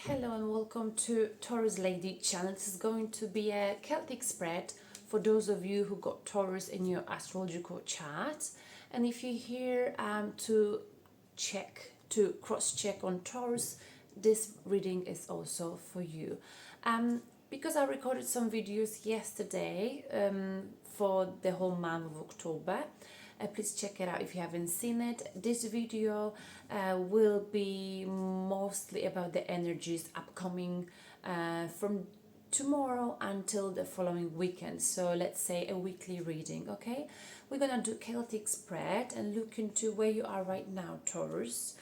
Hello and welcome to Taurus Lady channel. This is going to be a Celtic spread for those of you who got Taurus in your astrological chart. And if you're here to cross check on Taurus, this reading is also for you. Because I recorded some videos yesterday for the whole month of October. Please check it out if you haven't seen it. This video will be mostly about the energies upcoming from tomorrow until the following weekend. So let's say a weekly reading, okay? We're gonna do Celtic spread and look into where you are right now, Taurus.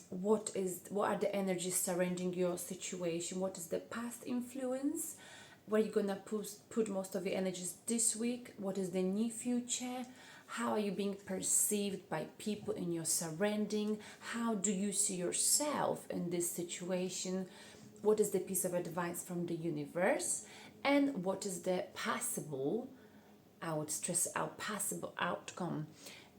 What are the energies surrounding your situation? What is the past influence? Where you're gonna put most of your energies this week? What is the near future? How are you being perceived by people in your surrounding? How do you see yourself in this situation? What is the piece of advice from the universe? And what is the possible, I would stress out, possible outcome?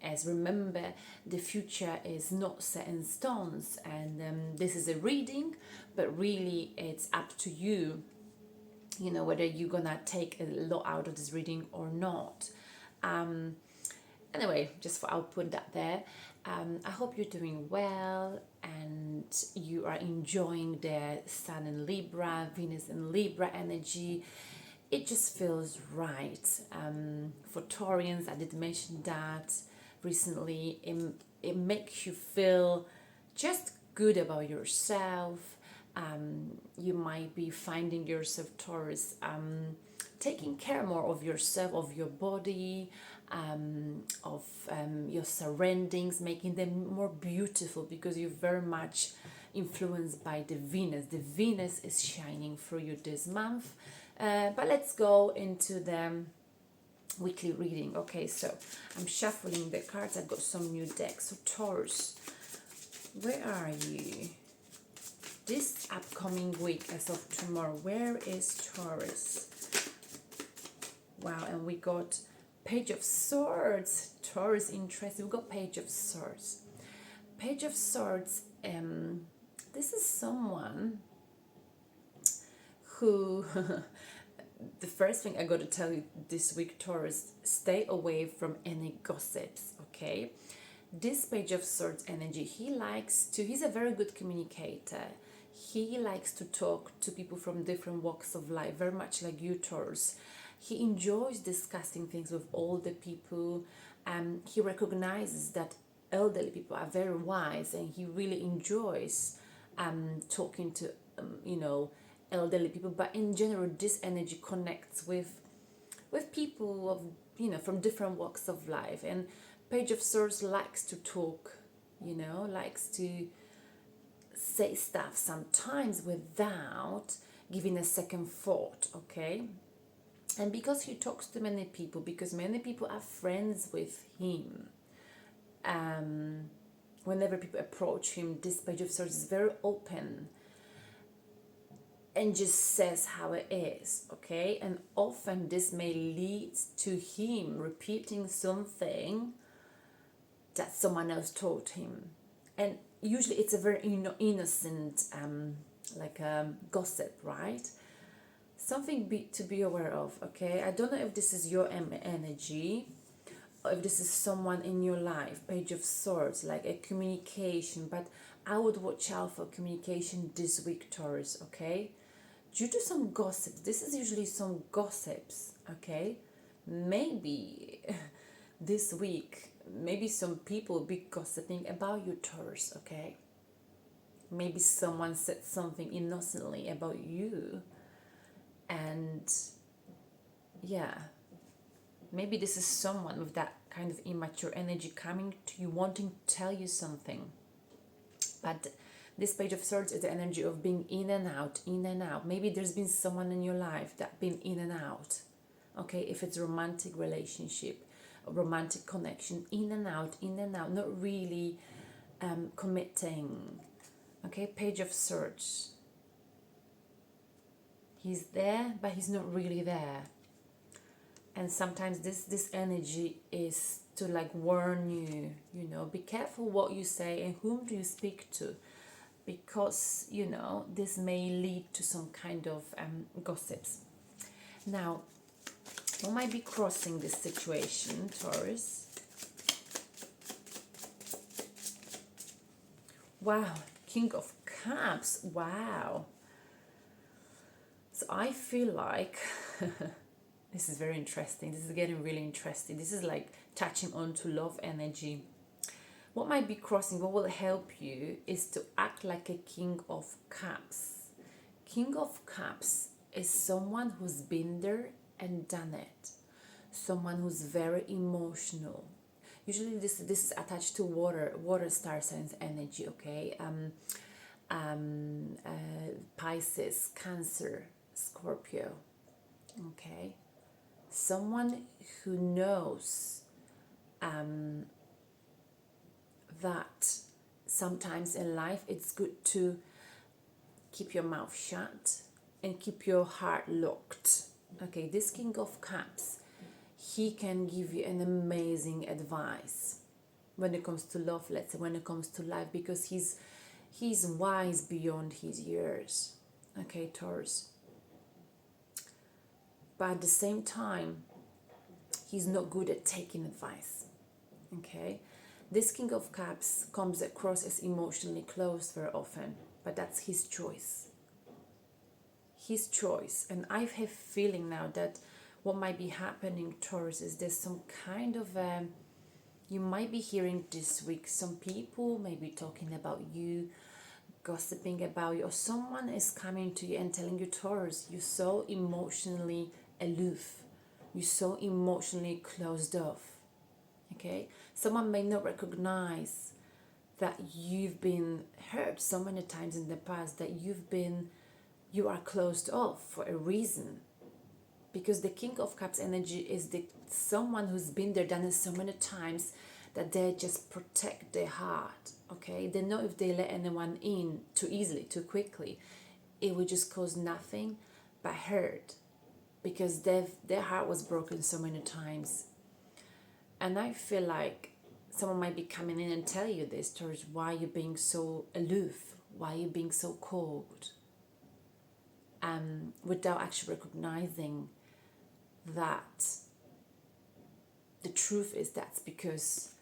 As remember, the future is not set in stones, and this is a reading, but really it's up to you, you know, whether you're gonna take a lot out of this reading or not. Anyway, just for I'll put that there. I hope you're doing well and you are enjoying the Sun in Libra, Venus in Libra energy. It just feels right. For Taureans, I did mention that recently. It makes you feel just good about yourself. You might be finding yourself, Taurus, taking care more of yourself, of your body, of your surroundings, making them more beautiful because you're very much influenced by the Venus. The Venus is shining through you this month. But let's go into the weekly reading. Okay, so I'm shuffling the cards. I've got some new decks. So Taurus, where are you? This upcoming week as of tomorrow, where is Taurus? Wow, and we got Page of Swords. Taurus, interesting. We got Page of Swords. Page of Swords, this is someone who, the first thing I got to tell you this week, Taurus, stay away from any gossips, okay? This Page of Swords energy, he's a very good communicator. He likes to talk to people from different walks of life, very much like you, Taurus. He enjoys discussing things with older people. He recognizes that elderly people are very wise, and he really enjoys talking to, elderly people. But in general, this energy connects with people of, from different walks of life. And Page of Swords likes to talk, likes to say stuff sometimes without giving a second thought, okay? And because he talks to many people, because many people are friends with him, whenever people approach him, this Page of Swords is very open and just says how it is, okay? And often this may lead to him repeating something that someone else told him. And usually it's a very innocent, gossip, right? Something to be aware of, okay? I don't know if this is your energy or if this is someone in your life. Page of Swords, like a communication, but I would watch out for communication this week, Taurus, okay? Due to some gossip, this is usually some gossips, okay? Maybe this week, maybe some people will be gossiping about you, Taurus, okay? Maybe someone said something innocently about you. And yeah, maybe this is someone with that kind of immature energy coming to you, wanting to tell you something. But this Page of Swords is the energy of being in and out, in and out. Maybe there's been someone in your life that been in and out. Okay, if it's a romantic relationship, a romantic connection, in and out, not really committing. Okay, Page of Swords. He's there, but he's not really there. And sometimes this energy is to warn you, be careful what you say and whom do you speak to. because, you know, this may lead to some kind of gossips. Now, what might be crossing this situation, Taurus? Wow, King of Cups, wow. So I feel like this is very interesting. This is getting really interesting. This is like touching on to love energy. What might be crossing, what will help you is to act like a King of Cups. King of Cups is someone who's been there and done it. Someone who's very emotional. Usually this is attached to water star signs energy, okay? Pisces, Cancer, Scorpio, okay? Someone who knows that sometimes in life it's good to keep your mouth shut and keep your heart locked. Okay, this King of Cups, he can give you an amazing advice when it comes to love, let's say, when it comes to life, because he's wise beyond his years. Okay, Taurus. But at the same time, he's not good at taking advice. Okay, this King of Cups comes across as emotionally closed very often, but that's his choice. His choice. And I have a feeling now that what might be happening, Taurus, is there's some kind of you might be hearing this week some people may be talking about you, gossiping about you, or someone is coming to you and telling you, Taurus, you're so emotionally aloof, you're so emotionally closed off. Okay, someone may not recognize that you've been hurt so many times in the past, that you are closed off for a reason, because the King of Cups energy is someone who's been there, done it so many times, that they just protect their heart. Okay, they know if they let anyone in too easily, too quickly, it will just cause nothing but hurt, because their heart was broken so many times. And I feel like someone might be coming in and tell you this, towards why you're being so aloof, why you're being so cold, without actually recognizing that the truth is that's because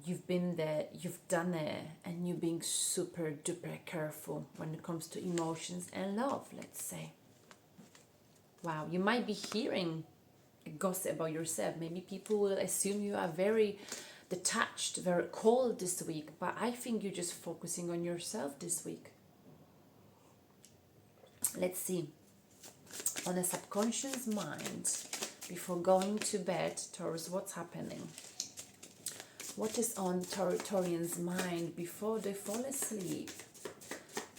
you've been there, you've done it, and you're being super duper careful when it comes to emotions and love, let's say. Wow, you might be hearing gossip about yourself. Maybe people will assume you are very detached, very cold this week, but I think you're just focusing on yourself this week. Let's see. On a subconscious mind, before going to bed, Taurus, what's happening? What is on Taurians' mind before they fall asleep?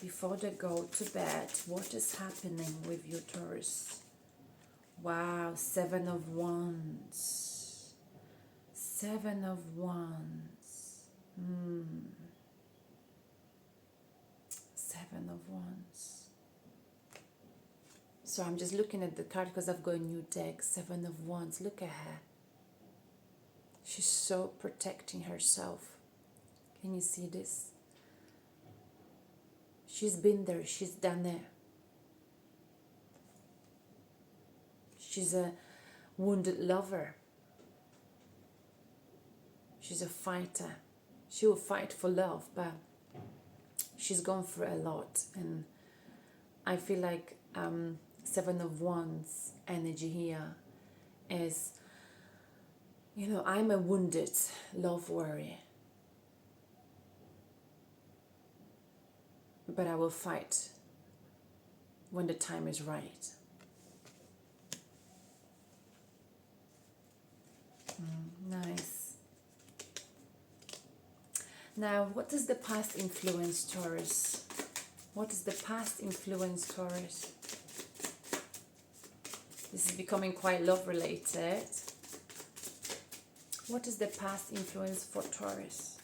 Before they go to bed, what is happening with you, Taurus? Wow, 7 of Wands. 7 of Wands. 7 of Wands. So I'm just looking at the card because I've got a new deck. 7 of Wands. Look at her. She's so protecting herself. Can you see this? She's been there. She's done it. She's a wounded lover. She's a fighter. She will fight for love, but she's gone through a lot. And I feel like 7 of Wands energy here is, you know, I'm a wounded love warrior, but I will fight when the time is right. Nice. Now, what does the past influence, Taurus? What is the past influence, Taurus? This is becoming quite love related. What is the past influence for Taurus?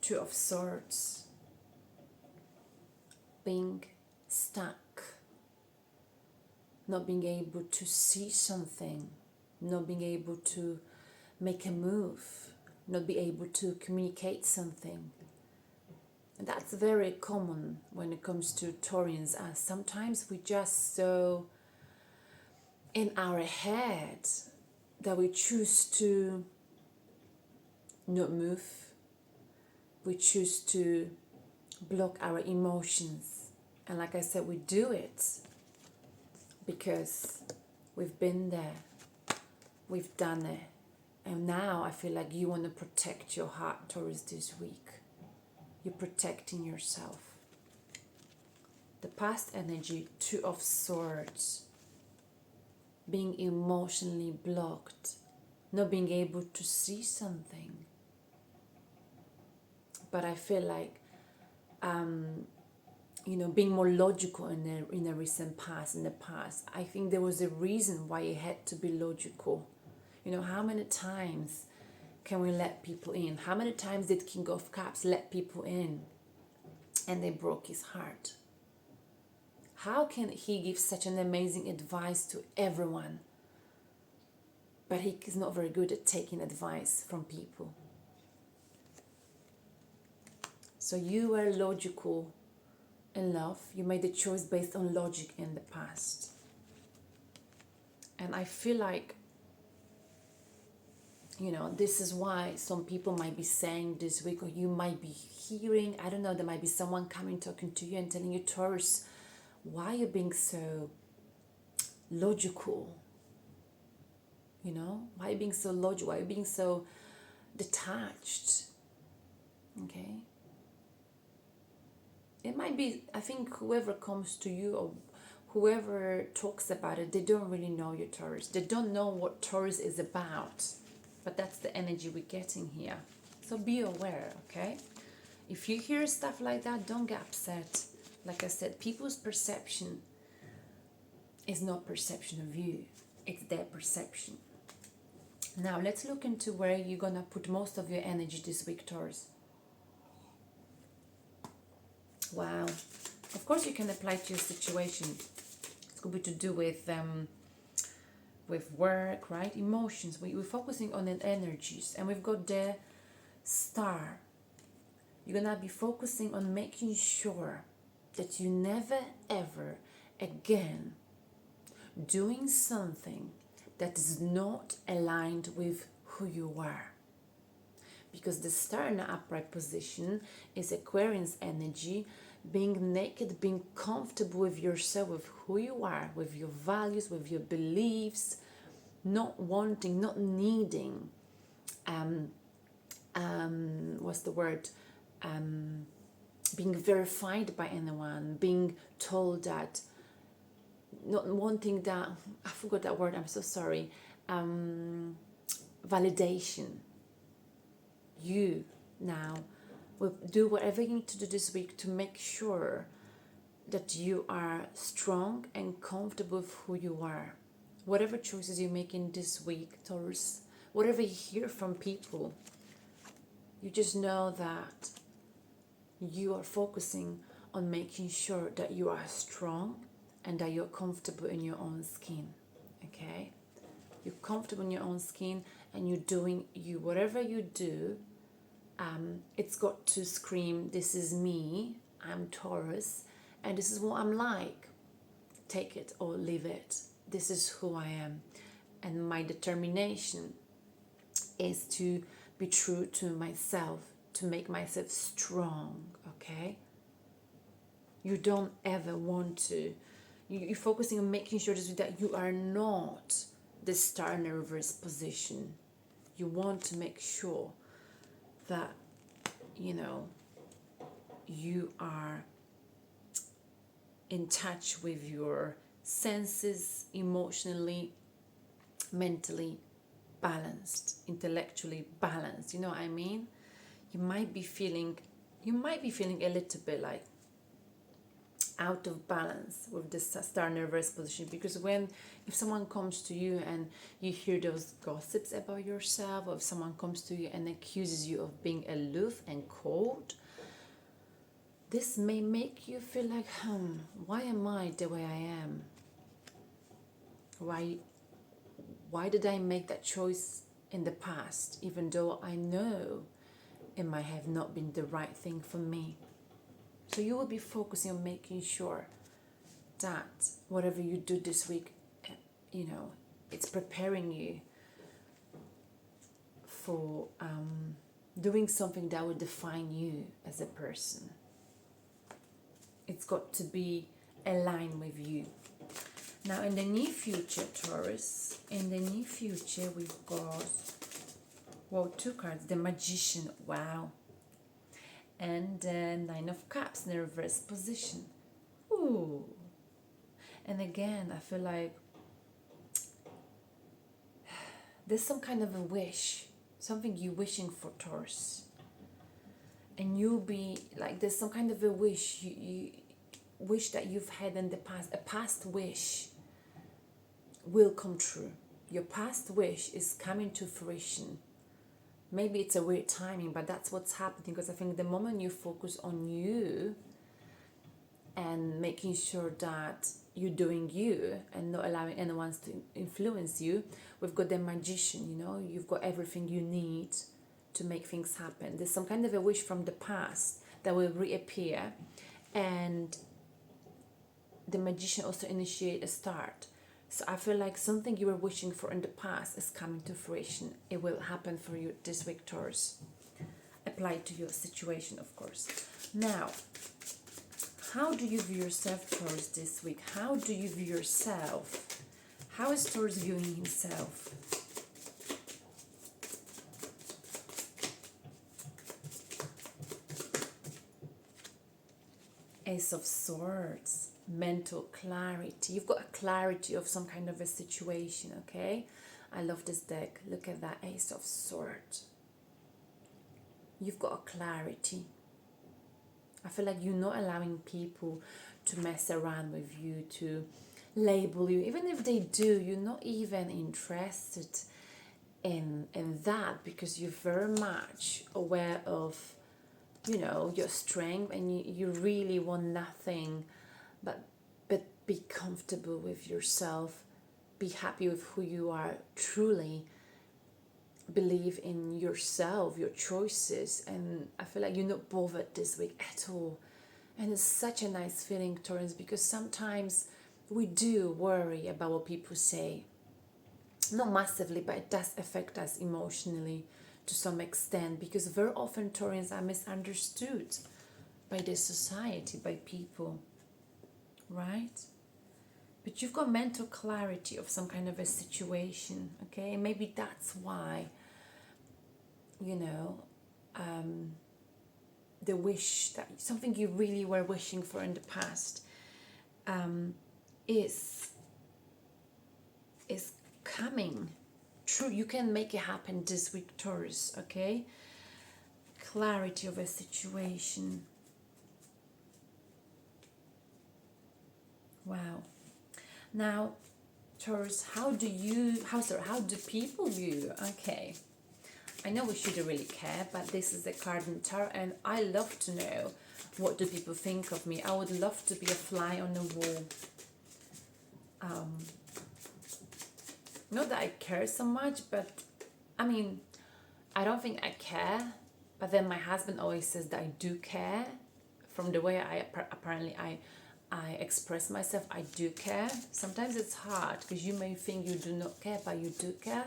2 of Swords. Being stuck. Not being able to see something. Not being able to make a move. not be able to communicate something. And that's very common when it comes to Taurians, as sometimes we just so in our head that we choose to not move, we choose to block our emotions. And like I said, we do it because we've been there, we've done it. And now I feel like you want to protect your heart, Taurus, this week. You're protecting yourself. The past energy, Two of Swords, being emotionally blocked, not being able to see something. But I feel like, being more logical in the recent past, in the past. I think there was a reason why you had to be logical. How many times can we let people in? How many times did King of Cups let people in and they broke his heart? How can he give such an amazing advice to everyone, but he is not very good at taking advice from people? So you were logical in love. You made a choice based on logic in the past. And I feel like, this is why some people might be saying this week, or you might be hearing, I don't know, there might be someone coming talking to you and telling you, Taurus, why are you being so logical? Why are you being so logical? Why are you being so detached? Okay. It might be, I think whoever comes to you or whoever talks about it, they don't really know your Taurus. They don't know what Taurus is about. But that's the energy we're getting here. So be aware, okay? If you hear stuff like that, don't get upset. Like I said, people's perception is not perception of you. It's their perception. Now, let's look into where you're going to put most of your energy this week, Taurus. Wow. Of course, you can apply to your situation. It could be to do with work, right? Emotions. We're focusing on the energies. And we've got the Star. You're going to be focusing on making sure that you never, ever again doing something that is not aligned with who you are. Because the Star in the upright position is Aquarian's energy, being naked, being comfortable with yourself, with who you are, with your values, with your beliefs, not wanting, not needing, being verified by anyone, being told that, not wanting that, I forgot that word, I'm so sorry, validation. You now will do whatever you need to do this week to make sure that you are strong and comfortable with who you are. Whatever choices you're making this week, Taurus, whatever you hear from people, you just know that you are focusing on making sure that you are strong and that you're comfortable in your own skin, okay? You're comfortable in your own skin and you're doing you. Whatever you do, it's got to scream, this is me, I'm Taurus, and this is what I'm like. Take it or leave it. This is who I am. And my determination is to be true to myself, to make myself strong, okay? You don't ever want to. You're focusing on making sure that you are not the Star in a reverse position. You want to make sure that, you are in touch with your senses, emotionally, mentally balanced, intellectually balanced. You know what I mean? You might be feeling a little bit like out of balance with the Star in reverse position, because if someone comes to you and you hear those gossips about yourself, or if someone comes to you and accuses you of being aloof and cold, this may make you feel like, why am I the way I am? Why did I make that choice in the past, even though I know it might have not been the right thing for me. So you will be focusing on making sure that whatever you do this week, it's preparing you for doing something that will define you as a person. It's got to be aligned with you. Now, in the near future, Taurus, in the near future, we've got, well, 2 cards. The Magician, wow. And the 9 of Cups in the reverse position. Ooh. And again, I feel like there's some kind of a wish, something you're wishing for, Taurus. And you'll be like, there's some kind of a wish you wish that you've had in the past. A past wish will come true. Your past wish is coming to fruition. Maybe it's a weird timing, but that's what's happening, because I think the moment you focus on you and making sure that you're doing you and not allowing anyone to influence you, we've got the Magician, you've got everything you need to make things happen. There's some kind of a wish from the past that will reappear, and the Magician also initiate a start. So I feel like something you were wishing for in the past is coming to fruition. It will happen for you this week, Taurus. Apply to your situation, of course. Now, how do you view yourself, Taurus, this week? How do you view yourself? How is Taurus viewing himself? Ace of Swords, mental clarity. You've got a clarity of some kind of a situation, okay? I love this deck. Look at that Ace of Swords. You've got a clarity. I feel like you're not allowing people to mess around with you, to label you. Even if they do, you're not even interested in that, because you're very much aware of your strength, and you really want nothing but be comfortable with yourself, be happy with who you are, truly believe in yourself, your choices. And I feel like you're not bothered this week at all, and it's such a nice feeling, Taurus, because sometimes we do worry about what people say, not massively, but it does affect us emotionally to some extent, because very often Taurians are misunderstood by the society, by people, right? But you've got mental clarity of some kind of a situation, okay? Maybe that's why, the wish, that something you really were wishing for in the past is coming true. You can make it happen this week, Taurus, okay? Clarity of a situation. Wow. Now, Taurus, how do people view you? Okay. I know we shouldn't really care, but this is the card in tarot, and I love to know, what do people think of me? I would love to be a fly on the wall. Not that I care so much, but I mean, I don't think I care, but then my husband always says that I do care. From the way I express myself, I do care. Sometimes it's hard, because you may think you do not care, but you do care.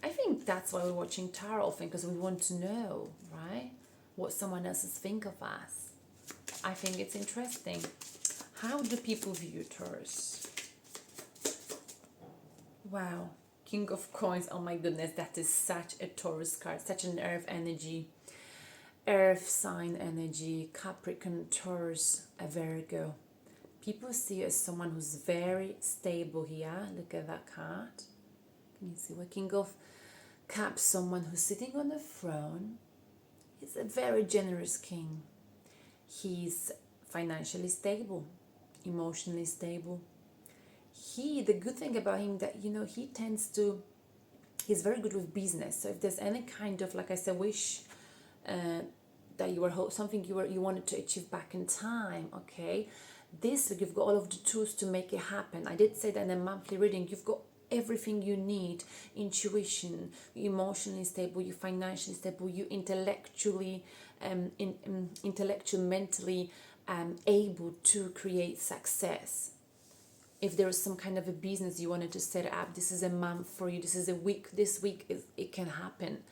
I think that's why we're watching tarot often, because we want to know, right, what someone else think of us. I think it's interesting. How do people view you, Taurus? Wow. King of Coins. Oh my goodness, that is such a Taurus card, such an earth energy, earth sign energy. Capricorn, Taurus, a Virgo. People see you as someone who's very stable here. Look at that card. Can you see what? King of Cups, someone who's sitting on the throne. He's a very generous king. He's financially stable, emotionally stable. The good thing about him that, he's very good with business. So if there's any kind of, like I said, wish that something you wanted to achieve back in time, okay, this week you've got all of the tools to make it happen. I did say that in a monthly reading, you've got everything you need: intuition, you're emotionally stable, you're financially stable, you intellectually, mentally able to create success. If there is some kind of a business you wanted to set up, this is a month for you. This is a week. This week it can happen.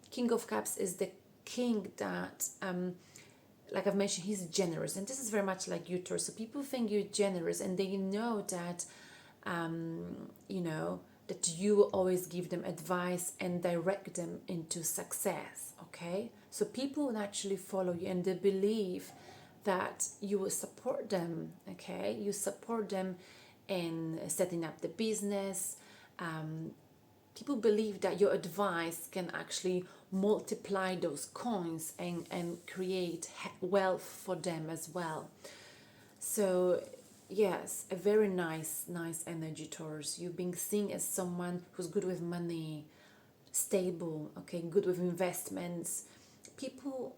King of Cups is the king that, like I've mentioned, he's generous, and this is very much like you, Taurus. So people think you're generous, and they know that, that you will always give them advice and direct them into success. Okay, so people naturally follow you, and they believe that you will support them. Okay, you support them in setting up the business. People believe that your advice can actually multiply those coins and create wealth for them as well. So yes, a very nice energy, Taurus. You're being seen as someone who's good with money, stable, okay, good with investments. People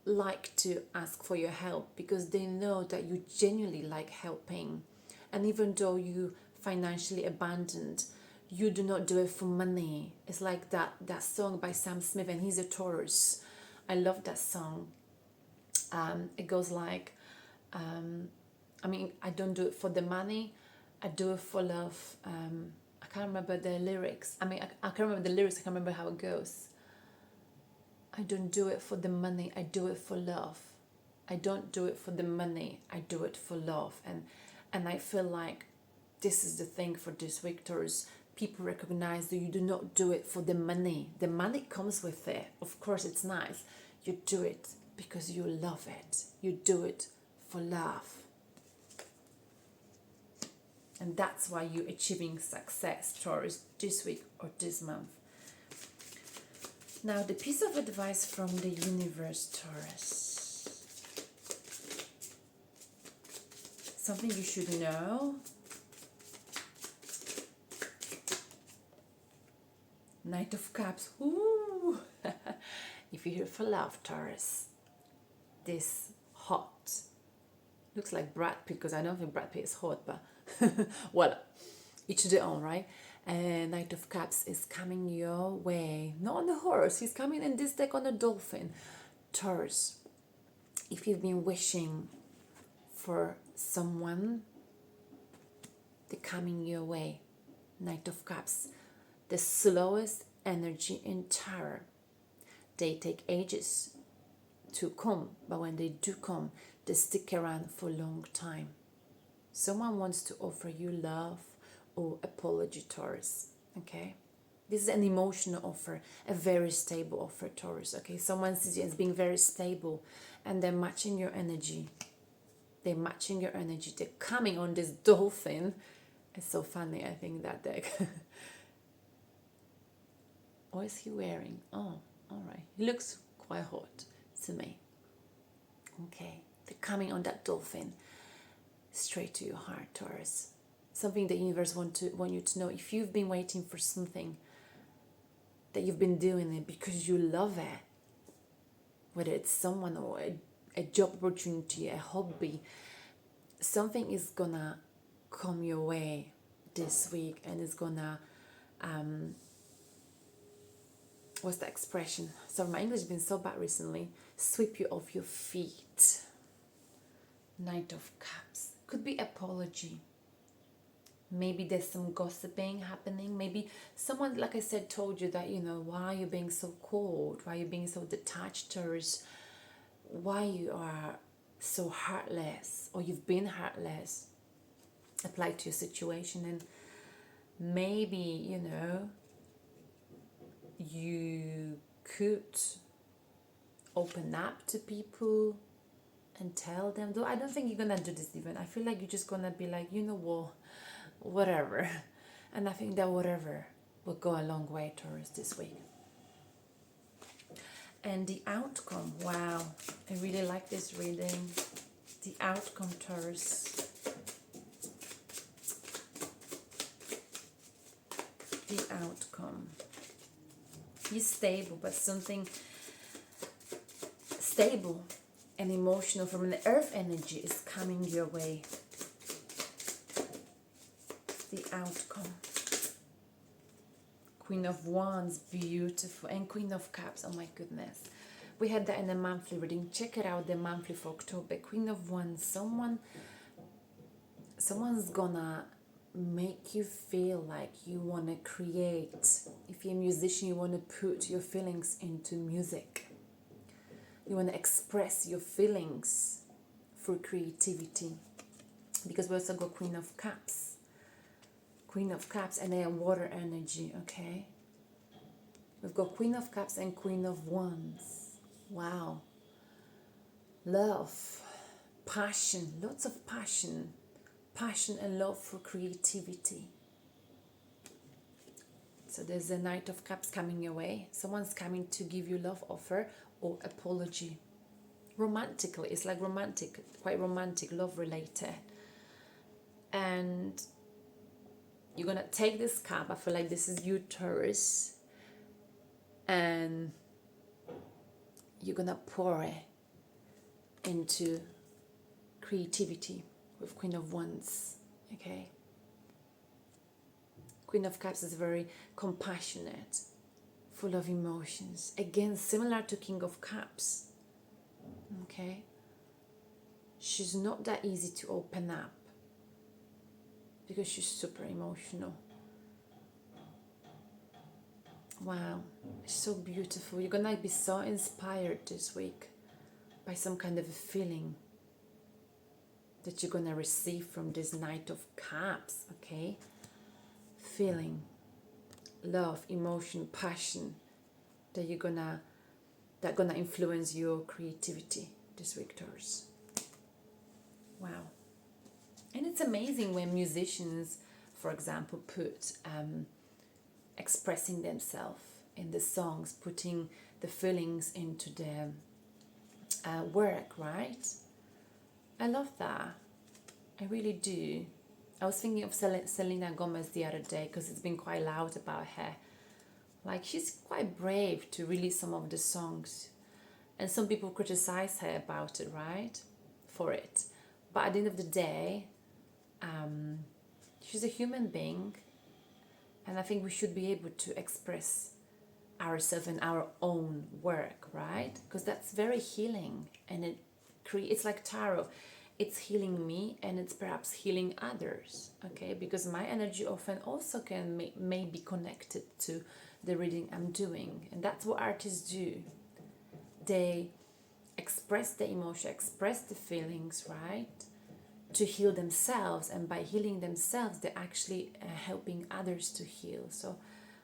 like to ask for your help because they know that you genuinely like helping. And even though you financially abundant, you do not do it for money. It's like that song by Sam Smith, and he's a Taurus. I love that song. It goes like, I don't do it for the money, I do it for love. I can't remember the lyrics. I can't remember the lyrics, I can't remember how it goes. I don't do it for the money, I do it for love. I don't do it for the money, I do it for love. And I feel like this is the thing for this week, Taurus. People recognize that you do not do it for the money. The money comes with it. Of course, it's nice. You do it because you love it. You do it for love. And that's why you're achieving success, Taurus, this week or this month. Now, the piece of advice from the universe, Taurus. Something you should know. Knight of Cups. Ooh. If you're here for love, Taurus, this hot. Looks like Brad Pitt, because I don't think Brad Pitt is hot, but well, each to their own, right? And Knight of Cups is coming your way. Not on the horse, he's coming in this deck on a dolphin. Taurus, if you've been wishing for someone, they're coming your way. Knight of Cups, the slowest energy in tarot. They take ages to come, but when they do come, they stick around for a long time. Someone wants to offer you love or apology, Taurus, okay? This is an emotional offer, a very stable offer, Taurus, okay? Someone sees you as being very stable, and they're matching your energy. They're matching your energy. They're coming on this dolphin. It's so funny, I think, that deck. What is he wearing? Oh, all right. He looks quite hot to me. Okay, they're coming on that dolphin. Straight to your heart, Taurus. Something the universe want you to know. If you've been waiting for something, that you've been doing it because you love it, whether it's someone or a job opportunity, a hobby, something is gonna come your way this week, and it's gonna what's the expression? Sorry, my English has been so bad recently. Sweep you off your feet. Knight of Cups. Could be apology. Maybe there's some gossiping happening. Maybe someone, like I said, told you that, why are you being so cold? Why are you being so detached, Taurus? Why you are so heartless, or you've been heartless. Apply to your situation, and maybe, you could open up to people and tell them, though I don't think you're gonna do this even. I feel like you're just gonna be like, what, whatever. And I think that whatever will go a long way, Taurus, this week. And the outcome, wow, I really like this reading. The outcome, Taurus. The outcome. He's stable, but something stable and emotional from an earth energy is coming your way. The outcome. Queen of Wands, beautiful. And Queen of Cups, oh my goodness. We had that in the monthly reading. Check it out, the monthly for October. Queen of Wands, someone's gonna make you feel like you want to create. If you're a musician, you want to put your feelings into music. You want to express your feelings through creativity. Because we also got Queen of Cups. Queen of Cups and then water energy, okay? We've got Queen of Cups and Queen of Wands. Wow. Love, passion, lots of passion. Passion and love for creativity. So there's a Knight of Cups coming your way. Someone's coming to give you love offer or apology. Romantically, it's like romantic, quite romantic, love related. And you're gonna take this cup. I feel like this is you, Taurus, and you're gonna pour it into creativity with Queen of Wands, okay? Queen of Cups is very compassionate, full of emotions. Again, similar to King of Cups, okay? She's not that easy to open up because she's super emotional. Wow, it's so beautiful. You're gonna be so inspired this week by some kind of a feeling that you're gonna receive from this Knight of Cups, okay? Feeling, love, emotion, passion that gonna influence your creativity this week, Taurus. Wow. And it's amazing when musicians, for example, put expressing themselves in the songs, putting the feelings into the work, right? I love that. I really do. I was thinking of Selena Gomez the other day because it's been quite loud about her. Like, she's quite brave to release some of the songs. And some people criticize her about it, right? For it. But at the end of the day, she's a human being. And I think we should be able to express ourselves in our own work, right? Because that's very healing. And it's like tarot. It's healing me and it's perhaps healing others, okay? Because my energy often also may be connected to the reading I'm doing. And that's what artists do. They express the emotion, express the feelings, right? To heal themselves. And by healing themselves, they're actually helping others to heal. So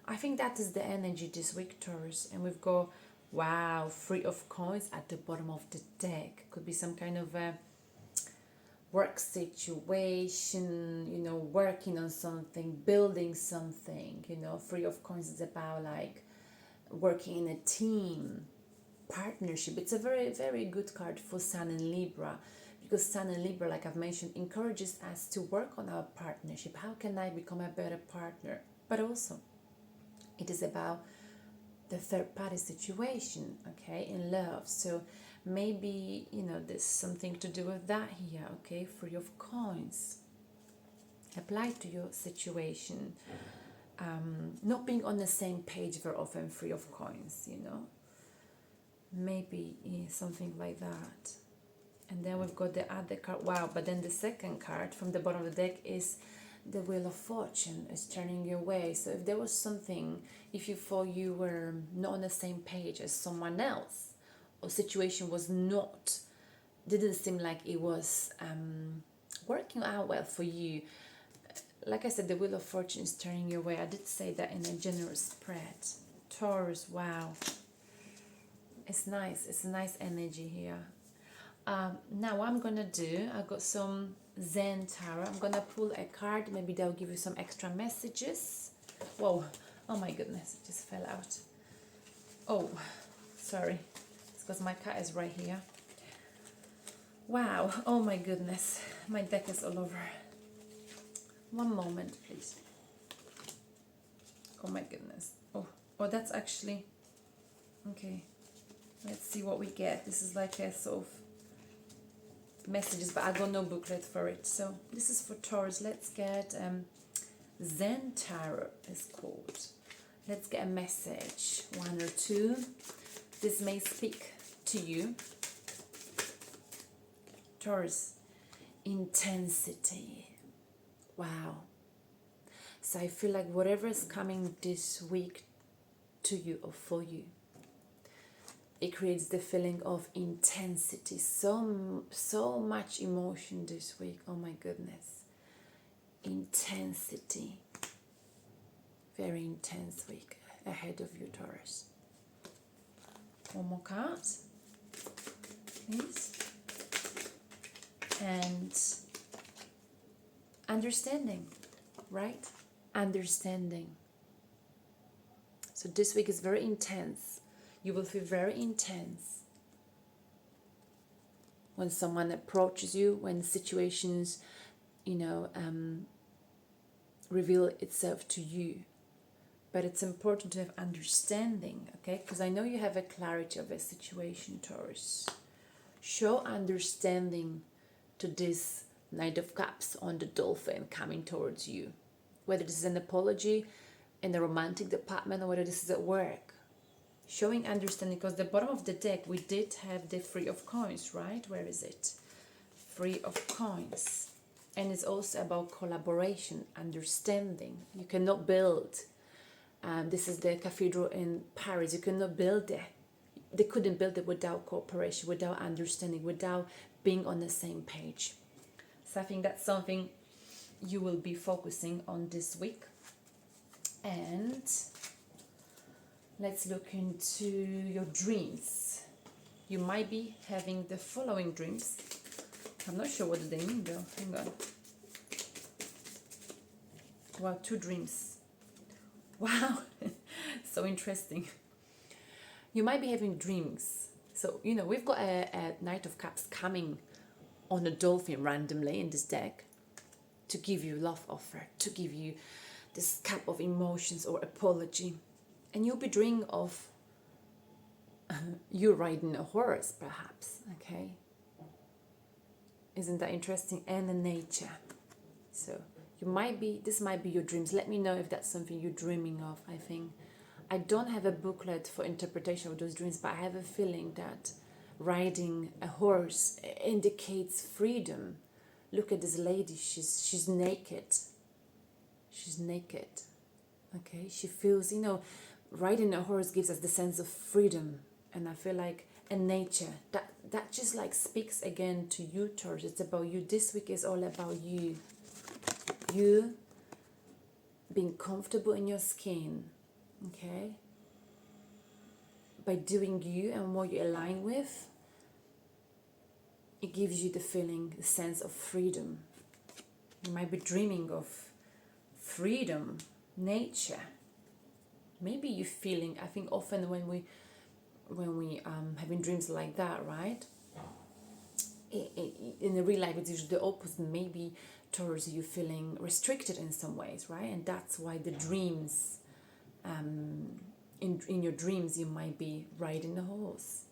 I think that is the energy this week, Taurus. And we've got, wow, 3 of coins at the bottom of the deck. Could be some kind of a work situation, you know, working on something, building something, you know. 3 of coins is about like working in a team, partnership. It's a very, very good card for Sun and Libra, because Sun and Libra, like I've mentioned, encourages us to work on our partnership. How can I become a better partner? But also, it is about the third party situation, okay, in love. So maybe, you know, there's something to do with that here, okay? 3 of coins. Apply to your situation. Not being on the same page very often, 3 of coins, you know? Maybe something like that. And then we've got the other card. Wow, but then the second card from the bottom of the deck is the Wheel of Fortune. Is turning your way. So if there was something, if you thought you were not on the same page as someone else, or situation was not, didn't seem like it was working out well for you, like I said, the Wheel of Fortune is turning your way. I did say that in a generous spread. Taurus, wow. It's nice. It's a nice energy here. Now what I'm gonna do, I got some Zen Tarot. I'm gonna pull a card. Maybe they'll give you some extra messages. Whoa, oh my goodness, it just fell out. Oh, sorry, it's because my cat is right here. Wow, oh my goodness, my deck is all over. One moment, please. Oh my goodness. Oh, that's actually okay. Let's see what we get. This is like a sort of messages, but I got no booklet for it. So this is for Taurus. Let's get Zen Tarot is called. Let's get a message, one or two. This may speak to you. Taurus, intensity. Wow. So I feel like whatever is coming this week to you or for you, it creates the feeling of intensity. So much emotion this week. Oh my goodness. Intensity. Very intense week ahead of you, Taurus. One more card, please. And understanding, right? Understanding. So this week is very intense. You will feel very intense when someone approaches you, when situations, reveal itself to you. But it's important to have understanding, okay? Because I know you have a clarity of a situation, Taurus. Show understanding to this Knight of Cups on the dolphin coming towards you. Whether this is an apology in the romantic department or whether this is at work. Showing understanding, because the bottom of the deck, we did have the Three of Coins, right? Where is it? Three of Coins. And it's also about collaboration, understanding. You cannot build. This is the cathedral in Paris. You cannot build it. They couldn't build it without cooperation, without understanding, without being on the same page. So I think that's something you will be focusing on this week. And let's look into your dreams. You might be having the following dreams. I'm not sure what they mean though. Hang on. Wow, 2 dreams. Wow, so interesting. You might be having dreams. So, we've got a Knight of Cups coming on a dolphin randomly in this deck to give you love offer, to give you this cup of emotions or apology. And you'll be dreaming of you riding a horse, perhaps, okay? Isn't that interesting? And the nature. So this might be your dreams. Let me know if that's something you're dreaming of. I don't have a booklet for interpretation of those dreams, but I have a feeling that riding a horse indicates freedom. Look at this lady. She's naked. She's naked. Okay, she feels, riding a horse gives us the sense of freedom. And I feel like in nature, that just like speaks again to you, Taurus. It's about you. This week is all about you. You being comfortable in your skin, okay? By doing you and what you align with, it gives you the feeling, the sense of freedom. You might be dreaming of freedom, nature. Maybe you're feeling, I think often when we having dreams like that, right? In the real life, it's usually the opposite. Maybe Taurus, you feeling restricted in some ways, right? And that's why the dreams, in your dreams, you might be riding a horse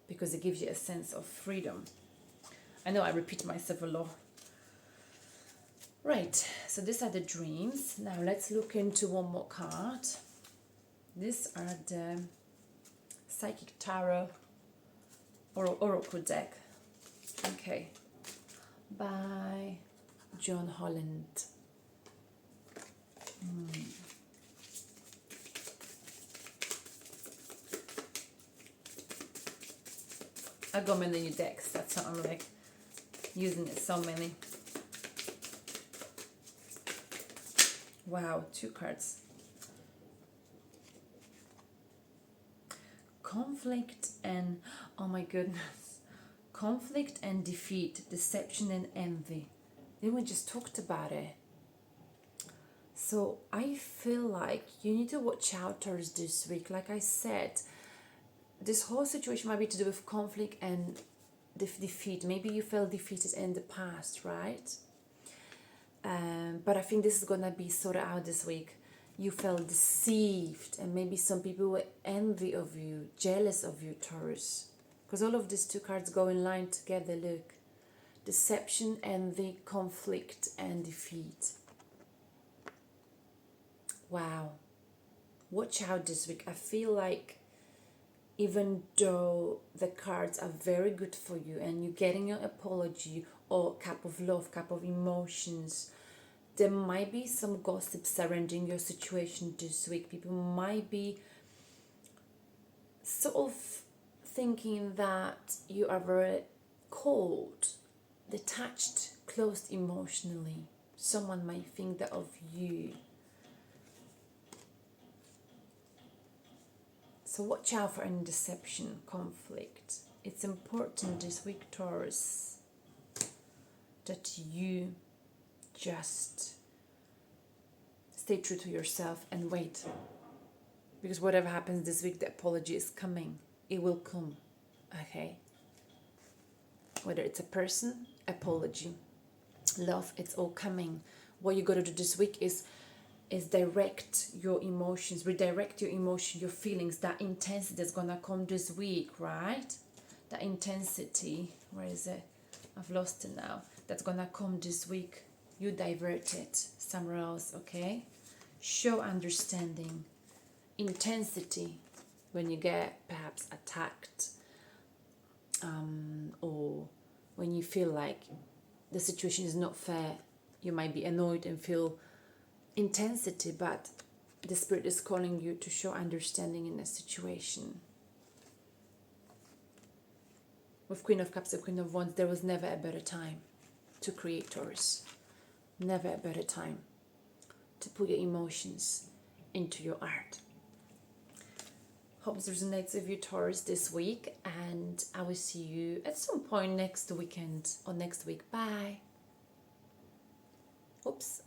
because it gives you a sense of freedom. I know I repeat myself a lot. Right, so these are the dreams. Now let's look into one more card. These are the Psychic Tarot Oracle deck. Okay, by John Holland. I got many new decks. That's how I'm like using it. So many. Wow, 2 cards. Conflict and, oh my goodness, conflict and defeat, deception and envy. Then we just talked about it. So I feel like you need to watch out towards this week. Like I said, this whole situation might be to do with conflict and defeat. Maybe you felt defeated in the past, right? But I think this is gonna be sorted out this week. You felt deceived, and maybe some people were envy of you, jealous of you, Taurus. Because all of these 2 cards go in line together, look. Deception, envy, conflict, and defeat. Wow. Watch out this week. I feel like even though the cards are very good for you and you're getting your apology or cup of love, cup of emotions, there might be some gossip surrounding your situation this week. People might be sort of thinking that you are very cold, detached, closed emotionally. Someone might think that of you. So watch out for any deception, conflict. It's important this week, Taurus, that you just stay true to yourself and wait. Because whatever happens this week, the apology is coming. It will come, okay? Whether it's a person, apology, love, it's all coming. What you got to do this week is direct your emotions, redirect your emotion, your feelings, that intensity that's gonna come this week, right? That intensity, where is it? I've lost it now. That's gonna come this week. You divert it somewhere else, okay? Show understanding, intensity when you get perhaps attacked, or when you feel like the situation is not fair. You might be annoyed and feel intensity, but the spirit is calling you to show understanding in a situation. With Queen of Cups and Queen of Wands, there was never a better time to create, Taurus. Never a better time to put your emotions into your art. Hope this resonates with you, Taurus, this week, and I will see you at some point next weekend or next week. Bye. Oops.